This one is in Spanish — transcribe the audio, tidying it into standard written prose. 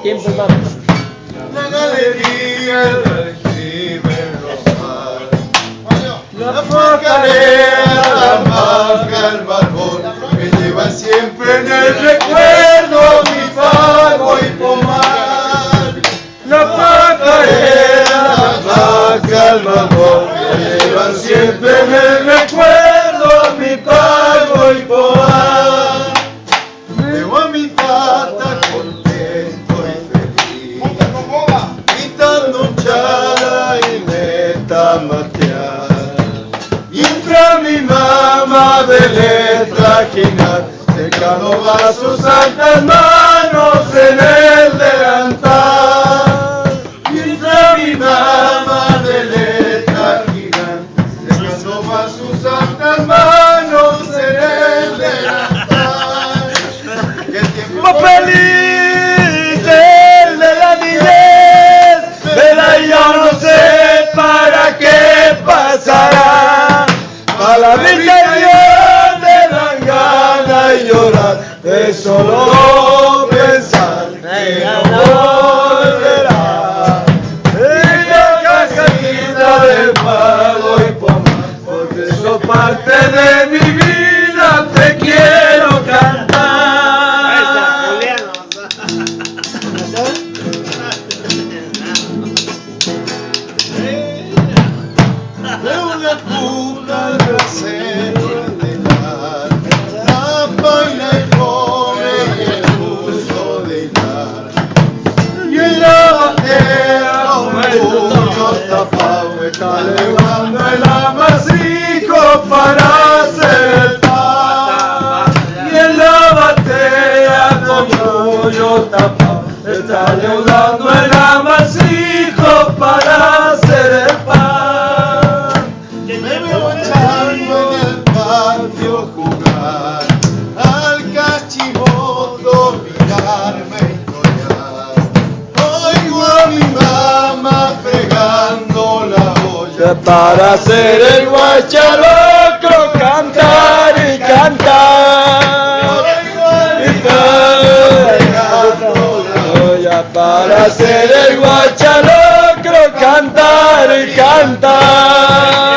Tiempo, La galería, el aljibe rosal, la pajarera, la maca, el barbón, me llevan siempre en el recuerdo mi pago y pomar. La pajarera, la maca, el barbón, me llevan siempre en el recuerdo mi pago y pomar. Veo a mi tata contento y feliz, gritando chala y neta matear. Mientras mi mamá de letra ginar, secando va sus santas manos en el delantal. Mientras mi mamá de letra ginar, secando va sus santas manos en el delantal. Feliz el de la niñez, pero yo no sé para qué pasará. A la mitad de la gana y llorar, de solo pensar que no volverá. Ella cajita de pago y pomar, porque eso parte de mi vida, te quiero cantar. De una puta al bracero de la paila y come y el uso de hilar. Y en la batera un puño tapado está levando el amasijo para hacer el pan. Y en la batera con puño tapado está levando el amasijo para hacer el pan. Me veo echando en el patio jugar, al cachiboto mirarme y collar. Oigo a mi mamá fregando la olla para hacer el guachalocro, cantar y cantar. Oigo a mi mamá fregando la olla para hacer el guachalocro, cantar y cantar.